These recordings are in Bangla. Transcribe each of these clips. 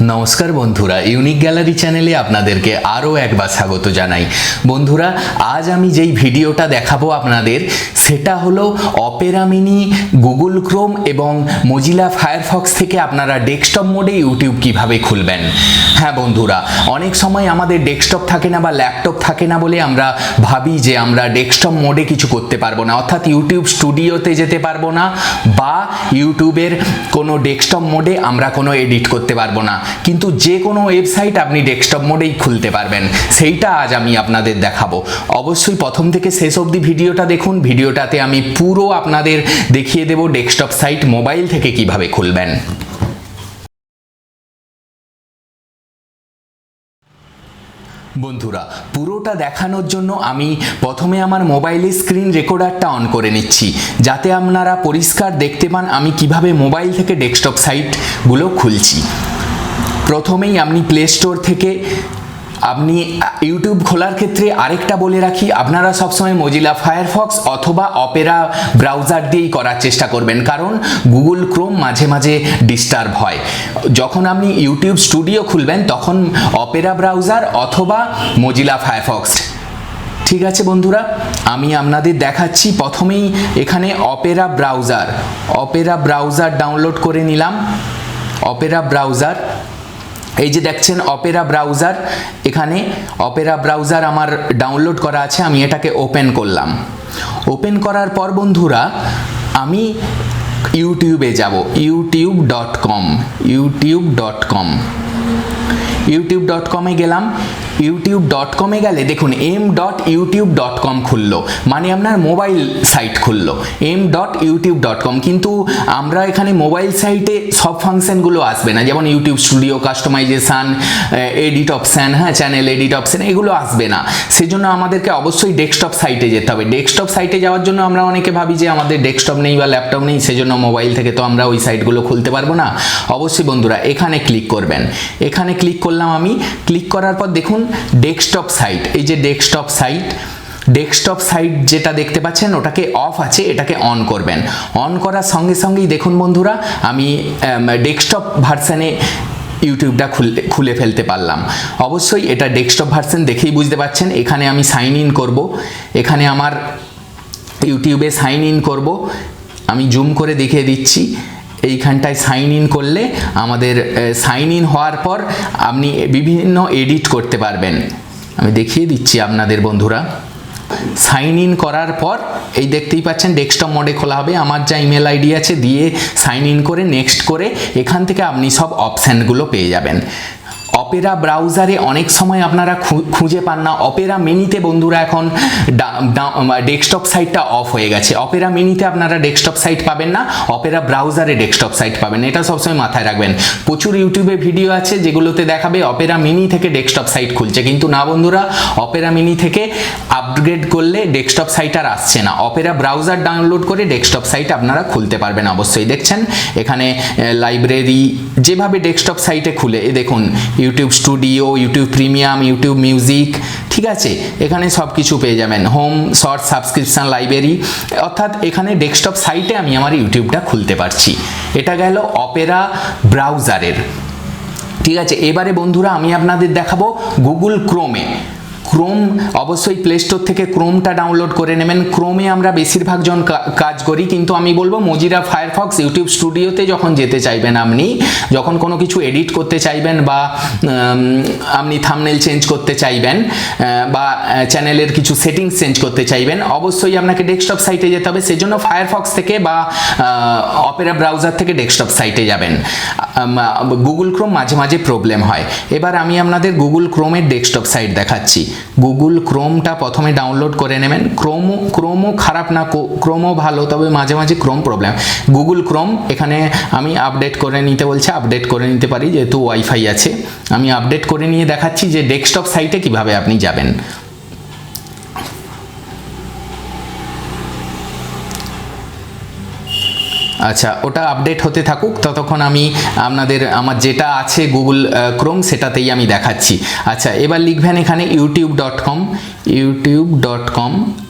নমস্কার বন্ধুরা, ইউনিক গ্যালারি চ্যানেলে আপনাদেরকে আরও একবার স্বাগত জানাই। বন্ধুরা, আজ আমি যেই ভিডিওটা দেখাবো আপনাদের সেটা হলো অপেরা মিনি, গুগল ক্রোম এবং মজিলা ফায়ারফক্স থেকে আপনারা ডেস্কটপ মোডে ইউটিউব কিভাবে খুলবেন। হ্যাঁ বন্ধুরা, অনেক সময় আমাদের ডেস্কটপ থাকে না বা ল্যাপটপ থাকে না বলে আমরা ভাবি যে আমরা ডেস্কটপ মোডে কিছু করতে পারবো না, অর্থাৎ ইউটিউব স্টুডিওতে যেতে পারবো না বা ইউটিউবের কোনো ডেস্কটপ মোডে আমরা কোনো এডিট করতে পারবো না, কিন্তু যে কোনো ওয়েবসাইট আপনি ডেস্কটপ মোডেই খুলতে পারবেন। সেইটা আজ আমি আপনাদের দেখাবো। অবশ্যই প্রথম থেকে শেষ অবধি ভিডিওটা দেখুন। ভিডিওটাতে আমি পুরো আপনাদের দেখিয়ে দেব ডেস্কটপ সাইট মোবাইল থেকে কিভাবে খুলবেন। বন্ধুরা, পুরোটা দেখানোর জন্য আমি প্রথমে আমার মোবাইলের স্ক্রিন রেকর্ডারটা অন করে নিচ্ছি, যাতে আপনারা পরিষ্কার দেখতে পান আমি কিভাবে মোবাইল থেকে ডেস্কটপ সাইটগুলো খুলছি। প্রথমেই আপনি প্লে স্টোর থেকে আপনি ইউটিউব খোলার ক্ষেত্রে আরেকটা বলে রাখি, আপনারা সবসময় মজিলা ফায়ারফক্স অথবা অপেরা ব্রাউজার দিয়েই করার চেষ্টা করবেন, কারণ গুগল ক্রোম মাঝে মাঝে ডিস্টার্ব হয়। যখন আপনি ইউটিউব স্টুডিও খুলবেন তখন অপেরা ব্রাউজার অথবা মজিলা ফায়ারফক্স। ঠিক আছে বন্ধুরা, আমি আপনাদের দেখাচ্ছি। প্রথমেই এখানে অপেরা ব্রাউজার ডাউনলোড করে নিলাম। অপেরা ব্রাউজার, এই যে দেখছেন অপেরা ব্রাউজার, এখানে অপেরা ব্রাউজার আমার ডাউনলোড করা আছে। আমি এটাকে ওপেন করলাম। ওপেন করার পর বন্ধুরা আমি ইউটিউবে যাব, youtube.com গেলাম। youtube.com-এ গেলে দেখুন m.youtube.com খুললো, মানে আপনার মোবাইল সাইট খুললো m.youtube.com। কিন্তু আমরা এখানে মোবাইল সাইটে সব ফাংশনগুলো আসবে না, যেমন YouTube studio, customisation, edit option, হ্যাঁ চ্যানেল এডিট অপশান, এগুলো আসবে না। সেজন্য আমাদেরকে অবশ্যই ডেস্কটপ সাইটে যেতে হবে। ডেস্কটপ সাইটে যাওয়ার জন্য আমরা অনেকে ভাবি যে আমাদের ডেস্কটপ নেই বা ল্যাপটপ নেই, সেজন্য মোবাইল থেকে তো আমরা ওই সাইটগুলো খুলতে পারবো না। অবশ্যই বন্ধুরা এখানে ক্লিক করবেন। এখানে ক্লিক করলাম আমি। ক্লিক করার পর দেখুন ডেস্কটপ সাইট, এই যে ডেস্কটপ সাইট যেটা দেখতে পাচ্ছেন ওটাকে অফ আছে, এটাকে অন করবেন। অন করার সঙ্গে সঙ্গেই দেখুন বন্ধুরা আমি ডেস্কটপ ভার্সানে ইউটিউবটা খুলে ফেলতে পারলাম। অবশ্যই এটা ডেস্কটপ ভার্সন দেখেই বুঝতে পারছেন। এখানে আমি সাইন ইন করব, এখানে আমার ইউটিউবে সাইন ইন করব। আমি জুম করে দেখিয়ে দিচ্ছি। এইখানটায় সাইন ইন করলে আমাদের সাইন ইন হওয়ার পর আপনি বিভিন্ন এডিট করতে পারবেন। আমি দেখিয়ে দিচ্ছি আপনাদের বন্ধুরা। সাইন ইন করার পর এই দেখতেই পাচ্ছেন ডেস্কটপ মোডে খোলা হবে। আমার যা ইমেল আইডি আছে দিয়ে সাইন ইন করে নেক্সট করে এখান থেকে আপনি সব অপশানগুলো পেয়ে যাবেন। অপেরা ব্রাউজারে অনেক সময় আপনারা খুঁজে পান না। অপেরা মিনিতে বন্ধুরা এখন ডেস্কটপ সাইটটা অফ হয়ে গেছে। অপেরা মিনিতে আপনারা ডেস্কটপ সাইট পাবেন না, অপেরা ব্রাউজারে ডেস্কটপ সাইট পাবেন। এটা সবসময় মাথায় রাখবেন। প্রচুর ইউটিউবে ভিডিও আছে যেগুলোতে দেখাবে অপেরা মিনি থেকে ডেস্কটপ সাইট খুলছে, কিন্তু না বন্ধুরা, অপেরা মিনি থেকে আপগ্রেড করলে ডেস্কটপ সাইট আর আসছে না। অপেরা ব্রাউজার ডাউনলোড করে ডেস্কটপ সাইট আপনারা খুলতে পারবেন। অবশ্যই দেখছেন এখানে লাইব্রেরি যেভাবে ডেস্কটপ সাইটে খুলে, এ দেখুন YouTube studio, YouTube premium, YouTube music, ঠিক আছে, এখানে সব কিছু পেয়ে যাবেন। হোম, শর্ট, সাবস্ক্রিপশন, লাইব্রেরি, অর্থাৎ এখানে ডেস্কটপ সাইটে আমি আমার ইউটিউবটা খুলতে পারছি। এটা গেল অপেরা ব্রাউজারের। ঠিক আছে, এবারে বন্ধুরা আমি আপনাদের দেখাবো গুগল ক্রোমে। ক্রোম অবশ্যই প্লে স্টোর থেকে ক্রোমটা ডাউনলোড করে নেবেন। ক্রোমে আমরা বেশিরভাগ জন কাজ করি, কিন্তু আমি বলবো মজিলা ফায়ারফক্স ইউটিউব স্টুডিওতে যখন যেতে চাইবেন, আপনি যখন কোনো কিছু এডিট করতে চাইবেন বা আপনি থাম্বনেল চেঞ্জ করতে চাইবেন বা চ্যানেলের কিছু সেটিংস চেঞ্জ করতে চাইবেন, অবশ্যই আপনাকে ডেস্কটপ সাইটে যেতে হবে। সেজন্য ফায়ারফক্স থেকে বা অপেরা ব্রাউজার থেকে ডেস্কটপ সাইটে যাবেন। গুগল ক্রোম মাঝে মাঝে প্রবলেম হয়। এবার আমি আপনাদের গুগল ক্রোমের ডেস্কটপ সাইট দেখাচ্ছি। গুগল ক্রোমটা প্রথমে ডাউনলোড করে নেবেন। ক্রোমও খারাপ না, ক্রোমও ভালো, তবে মাঝে মাঝে ক্রোম প্রবলেম। গুগল ক্রোম এখানে আমি আপডেট করে নিতে বলছে, আপডেট করে নিতে পারি যেহেতু ওয়াইফাই আছে। আমি আপডেট করে নিয়ে দেখাচ্ছি যে ডেস্কটপ সাইটে কিভাবে আপনি যাবেন। আচ্ছা, ওটা আপডেট হতে থাকুক, ততক্ষণ আমি আমার যেটা আছে গুগল ক্রোম সেটাতেই আমি দেখাচ্ছি। আচ্ছা, এবার লিখবেন এখানে youtube.com।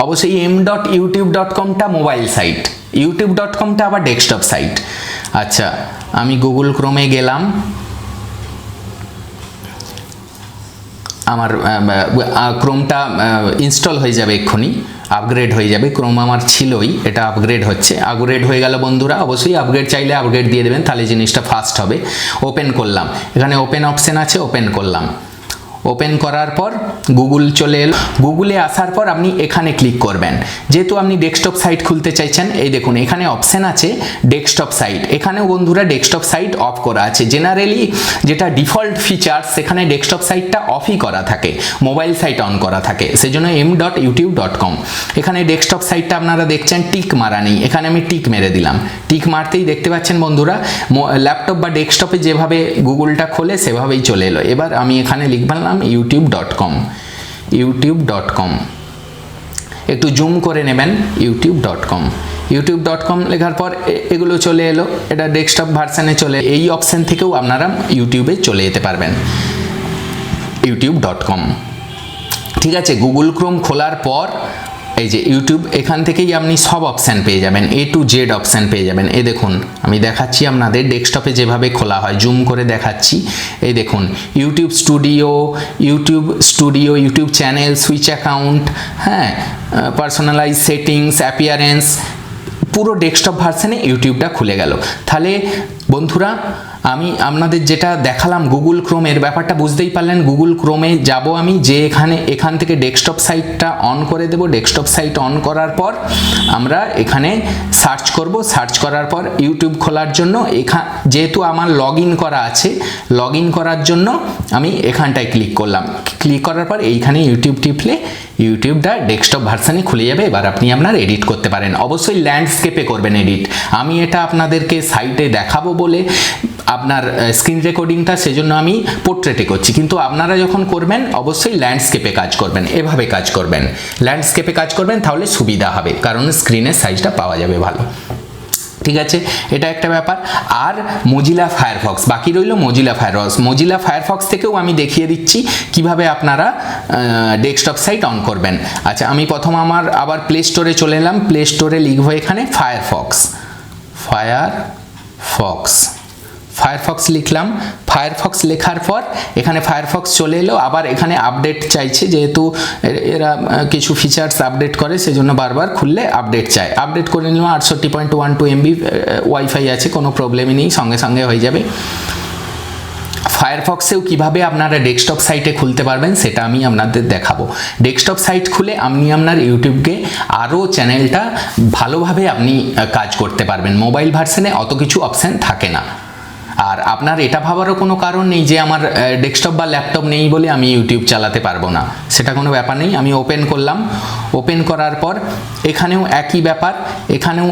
অবশ্যই m.youtube.comটা মোবাইল সাইট, youtube.comটা আবার ডেস্কটপ সাইট। আচ্ছা, আমি গুগল ক্রোমে গেলাম। আমার ক্রোমটা ইনস্টল হয়ে যাবে এক্ষুনি, আপগ্রেড হয়ে যাবে। ক্রোম আমার ছিলই, এটা আপগ্রেড হচ্ছে, আপগ্রেড হয়ে গেল বন্ধুরা। অবশ্যই আপগ্রেড চাইলে আপগ্রেড দিয়ে দেবেন, তাহলে জিনিসটা ফাস্ট হবে। ওপেন করলাম, এখানে ওপেন অপশন আছে, ওপেন করলাম। ওপেন করার পর গুগল চলে এলো। গুগলে আসার পর আপনি এখানে ক্লিক করবেন। যেহেতু আপনি ডেস্কটপ সাইট খুলতে চাইছেন, এই দেখুন এখানে অপশন আছে ডেস্কটপ সাইট। এখানেও বন্ধুরা ডেস্কটপ সাইট অফ করা আছে। জেনারেলি যেটা ডিফল্ট ফিচার্স, সেখানে ডেস্কটপ সাইটটা অফই করা থাকে, মোবাইল সাইট অন করা থাকে। সেজন্য m.youtube.com, এখানে ডেস্কটপ সাইটটা আপনারা দেখছেন টিক মারা নেই, এখানে আমি টিক মেরে দিলাম। টিক মারতেই দেখতে পাচ্ছেন বন্ধুরা ল্যাপটপ বা ডেস্কটপে যেভাবে গুগলটা খোলে সেভাবেই চলে এলো। এবার আমি এখানে লিখলাম youtube.com, youtube.com, একটু জুম করে নেবেন, youtube.com, youtube.com লেখার পর এগুলো চলে এলো। এটা ডেস্কটপ ভার্সনে চলে, এই অপশন থেকেও আপনারা ইউটিউবে চলে যেতে পারবেন, youtube.com। ঠিক আছে, গুগল ক্রোম খোলার পর এই যে ইউটিউব, এখান থেকেই আপনি সব অপশান পেয়ে যাবেন, A to Z অপশান পেয়ে যাবেন। এই দেখুন আমি দেখাচ্ছি আপনাদের ডেস্কটপে যেভাবে খোলা হয়, জুম করে দেখাচ্ছি। এই দেখুন YouTube studio, YouTube channel, switch account, হ্যাঁ, পার্সোনালাইজ সেটিংস, অ্যাপিয়ারেন্স, পুরো ডেস্কটপ ভার্সনে ইউটিউবটা খুলে গেল। তাহলে বন্ধুরা আমি আপনাদের যেটা দেখালাম গুগল ক্রোমের ব্যাপারটা বুঝতেই পারলেন। গুগল ক্রোমে যাব আমি, যে এখান থেকে ডেস্কটপ সাইটটা অন করে দেব। ডেস্কটপ সাইট অন করার পর আমরা এখানে সার্চ করব। সার্চ করার পর ইউটিউব খোলার জন্য যেহেতু আমার লগ ইন করা আছে, লগ ইন করার জন্য আমি এখানটায় ক্লিক করলাম। ক্লিক করার পর এইখানে ইউটিউব টিপলে ইউটিউবটা ডেস্কটপ ভার্সনে খুলে যাবে। এবার আপনি আপনার এডিট করতে পারেন। অবশ্যই ল্যান্ডস্কেপে করবেন এডিট। আমি এটা আপনাদেরকে সাইটে দেখাবো বলে আপনার স্ক্রিন রেকর্ডিংটা, সেজন্য আমি পোর্ট্রেটে করছি, কিন্তু আপনারা যখন করবেন অবশ্যই ল্যান্ডস্কেপে কাজ করবেন, এভাবে কাজ করবেন, ল্যান্ডস্কেপে কাজ করবেন, তাহলে সুবিধা হবে, কারণ স্ক্রিনের সাইজটা পাওয়া যাবে ভালো। ঠিক আছে, এটা একটা ব্যাপার। আর মজিলা ফায়ারফক্স বাকি রইল। মজিলা ফায়ারফক্স থেকেও আমি দেখিয়ে দিচ্ছি কিভাবে আপনারা ডেস্কটপ সাইট অন করবেন। আচ্ছা, আমি প্রথম আবার প্লে স্টোরে চলে এলাম। প্লে স্টোরে লিখবো এখানে ফায়ারফক্স লিখলাম। ফায়ারফক্স লেখার পর এখানে ফায়ারফক্স চলে এলো। আবার এখানে আপডেট চাইছে, যেহেতু এরা কিছু ফিচার্স আপডেট করে, সেজন্য বারবার খুললে আপডেট চায়। আপডেট করে নিলাম। 68.12 MB ওয়াইফাই আছে, কোনো প্রবলেমই নেই, সঙ্গে সঙ্গে হয়ে যাবে। ফায়ারফক্সেও কিভাবে আপনারা ডেস্কটপ সাইটে খুলতে পারবেন সেটা আমি আপনাদের দেখাবো। ডেস্কটপ সাইট খুলে আপনি আপনার ইউটিউবকে আরও চ্যানেলটা ভালোভাবে আপনি কাজ করতে পারবেন। মোবাইল ভার্সনে অত কিছু অপশান থাকে না। আর আপনার এটা ভাবারও কোনো কারণ নেই যে আমার ডেস্কটপ বা ল্যাপটপ নেই বলে আমি ইউটিউব চালাতে পারবো না, সেটা কোনো ব্যাপার নেই। আমি ওপেন করলাম। ওপেন করার পর এখানেও একই ব্যাপার, এখানেও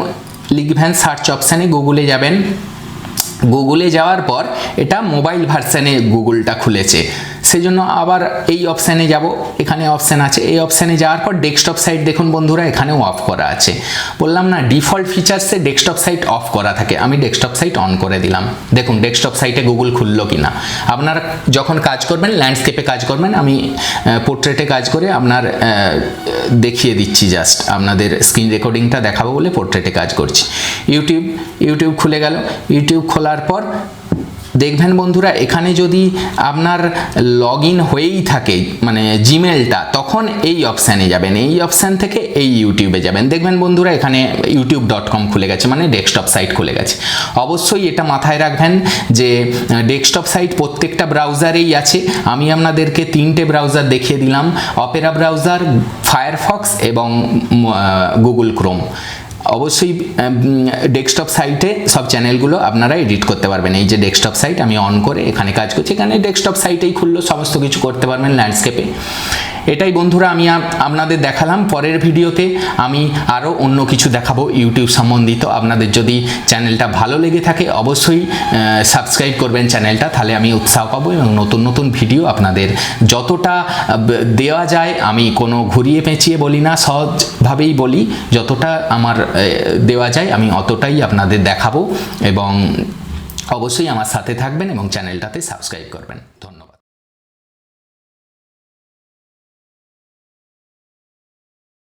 লিখবেন সার্চ অপশানে, গুগলে যাবেন। গুগলে যাওয়ার পর এটা মোবাইল ভার্সনে গুগলটা খুলেছে, সেজন্য আবার এই অপশানে যাব। এখানে অপশান আছে, এই অপশানে যাওয়ার পর ডেস্কটপ সাইট দেখুন বন্ধুরা এখানেও অফ করা আছে। বললাম না ডিফল্ট ফিচার্সে ডেস্কটপ সাইট অফ করা থাকে, আমি ডেস্কটপ সাইট অন করে দিলাম। দেখুন ডেস্কটপ সাইটে গুগল খুললো কিনা। আপনারা যখন কাজ করবেন ল্যান্ডস্কেপে কাজ করবেন, আমি পোর্ট্রেটে কাজ করে আপনার দেখিয়ে দিচ্ছি, জাস্ট আপনাদের স্ক্রিন রেকর্ডিংটা দেখাবো বলে পোর্ট্রেটে কাজ করছি। ইউটিউব খুলে গেল। ইউটিউব খোলার পর দেখবেন বন্ধুরা এখানে যদি আপনার লগ ইন হয়েই থাকে মানে জিমেলটা, তখন এই অপশানে যাবেন। এই অপশান থেকে এই ইউটিউবে যাবেন। দেখবেন বন্ধুরা এখানে youtube.com খুলে গেছে, মানে ডেস্কটপ সাইট খুলে গেছে। অবশ্যই এটা মাথায় রাখবেন যে ডেস্কটপ সাইট প্রত্যেকটা ব্রাউজারেই আছে। আমি আপনাদেরকে 3টে ব্রাউজার দেখিয়ে দিলাম, অপেরা ব্রাউজার, ফায়ারফক্স এবং গুগল ক্রোম। অবশ্যই ডেস্কটপ সাইটে সব চ্যানেলগুলো আপনারা এডিট করতে পারবেন। এই যে ডেস্কটপ সাইট আমি অন করে এখানে কাজ করছি, এখানে ডেস্কটপ সাইটেই খুললো, সমস্ত কিছু করতে পারবেন ল্যান্ডস্কেপে। এটাই বন্ধুরা আমি আপনাদের দেখালাম। পরের ভিডিওতে আমি আরও অন্য কিছু দেখাবো ইউটিউব সম্বন্ধিত। আপনাদের যদি চ্যানেলটা ভালো লেগে থাকে অবশ্যই সাবস্ক্রাইব করবেন চ্যানেলটা, তাহলে আমি উৎসাহ পাবো এবং নতুন নতুন ভিডিও আপনাদের যতটা দেওয়া যায়, আমি কোনো ঘুরিয়ে পেঁচিয়ে বলি না, সহজভাবেই বলি, যতটা আমার দেওয়া যায় আমি অতটাই আপনাদের দেখাবো। এবং অবশ্যই আমার সাথে থাকবেন এবং চ্যানেলটাতে সাবস্ক্রাইব করবেন। ধন্যবাদ।